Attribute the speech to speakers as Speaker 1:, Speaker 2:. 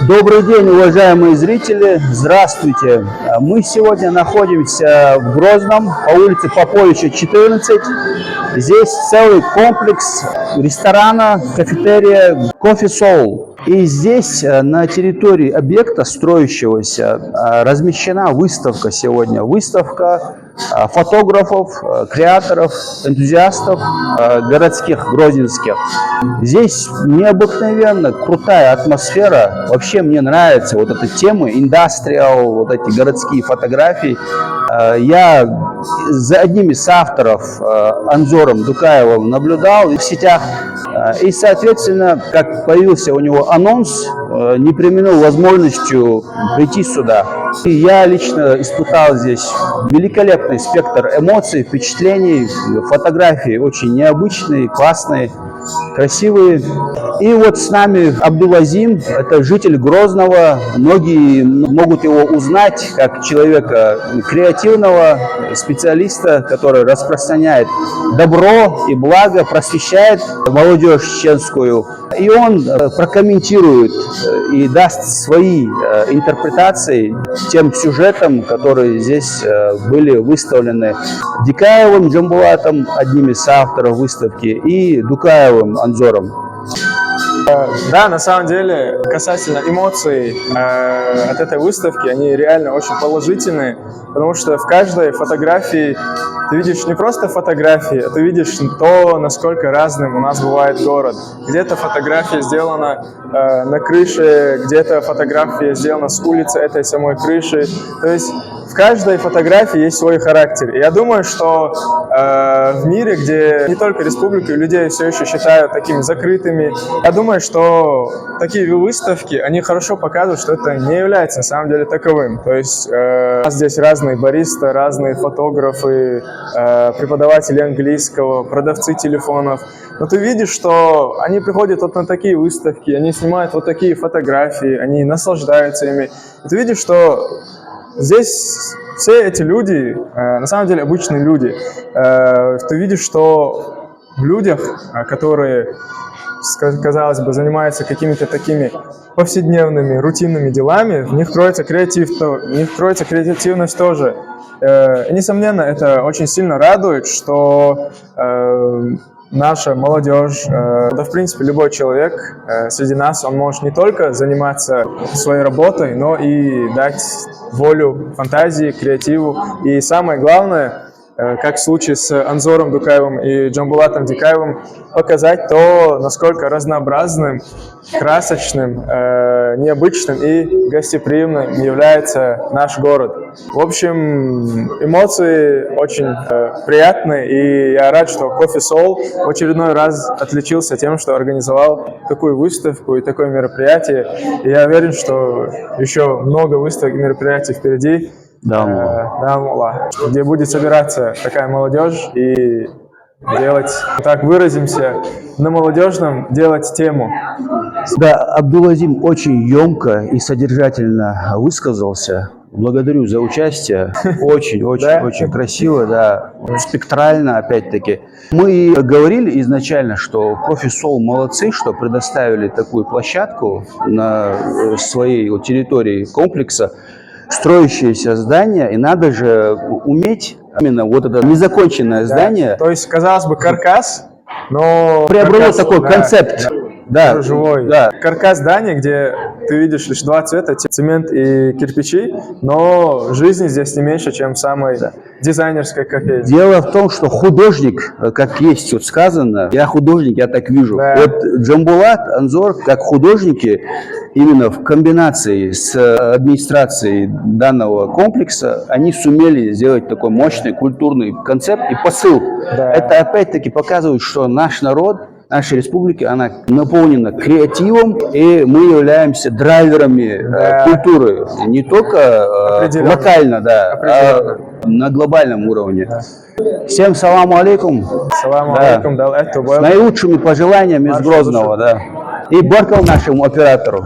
Speaker 1: Добрый день, уважаемые зрители! Здравствуйте! Мы сегодня находимся в Грозном, по улице Поповича, 14. Здесь целый комплекс ресторана, кафетерия Coffee Soul. И здесь, на территории объекта строящегося, размещена выставка сегодня. Выставка фотографов, креаторов, энтузиастов городских, грозненских. Здесь необыкновенно крутая атмосфера. Вообще мне нравится вот эта тема, индастриал, вот эти городские фотографии. Я за одним из авторов, Анзором Дукаевым, наблюдал в сетях. И, соответственно, как появился у него анонс, не преминул возможностью прийти сюда. И я лично испытал здесь великолепный спектр эмоций, впечатлений, фотографии очень необычные, классные, красивые. И вот с нами Абдулазим, это житель Грозного. Многие могут его узнать как человека креативного, специалиста, который распространяет добро и благо, просвещает молодежь чеченскую. И он прокомментирует и даст свои интерпретации тем сюжетам, которые здесь были выставлены Дикаевым Джамбулатом, одним из авторов выставки, и Дукаевым Анзором.
Speaker 2: Да, на самом деле, касательно эмоций от этой выставки, они реально очень положительные, потому что в каждой фотографии ты видишь не просто фотографии, а ты видишь то, насколько разным у нас бывает город. Где-то фотография сделана на крыше, где-то фотография сделана с улицы этой самой крыши. То есть в каждой фотографии есть свой характер. И я думаю, что в мире, где не только республика, людей все еще считают такими закрытыми, я думаю, что такие выставки, они хорошо показывают, что это не является на самом деле таковым. То есть у нас здесь разные баристы, разные фотографы, преподаватели английского, продавцы телефонов. Но ты видишь, что они приходят вот на такие выставки, они снимают вот такие фотографии, они наслаждаются ими. И ты видишь, что здесь все эти люди, на самом деле обычные люди. Ты видишь, что в людях, которые, казалось бы, занимаются какими-то такими повседневными, рутинными делами, в них кроется креатив, в них кроется креативность тоже. И, несомненно, это очень сильно радует, что наша молодежь, да, в принципе, любой человек среди нас, он может не только заниматься своей работой, но и дать волю фантазии, креативу. И самое главное, как в случае с Анзором Дукаевым и Джамбулатом Дикаевым, показать то, насколько разнообразным, красочным, необычным и гостеприимным является наш город. В общем, эмоции очень приятные, и я рад, что Coffee Soul в очередной раз отличился тем, что организовал такую выставку и такое мероприятие. И я уверен, что еще много выставок и мероприятий впереди. Да, где будет собираться такая молодежь и делать, так выразимся, на молодежном делать тему.
Speaker 1: Да, Абдулазим очень емко и содержательно высказался. Благодарю за участие. Очень красиво, да, спектрально, опять-таки. Мы говорили изначально, что Coffee Soul молодцы, что предоставили такую площадку на своей территории комплекса. Строящееся здание, и надо же уметь именно вот это незаконченное здание.
Speaker 2: То есть, казалось бы, каркас, но
Speaker 1: приобрело такой концепт. Да,
Speaker 2: живой.
Speaker 1: Да.
Speaker 2: Каркас здания, где ты видишь лишь два цвета, цемент и кирпичи, но жизни здесь не меньше, чем в самой дизайнерской кофейне.
Speaker 1: Дело в том, что художник, как есть вот сказано, я художник, я так вижу.
Speaker 2: Да.
Speaker 1: Вот Джамбулат, Анзор, как художники, именно в комбинации с администрацией данного комплекса, они сумели сделать такой мощный культурный концепт и посыл.
Speaker 2: Да.
Speaker 1: Это опять-таки показывает, что наш народ, наша республика, она наполнена креативом, и мы являемся драйверами культуры. Не только локально, а на глобальном уровне. Всем саламу алейкум.
Speaker 2: Саламу алейкум.
Speaker 1: С наилучшими пожеланиями из Грозного. И баркал нашему оператору.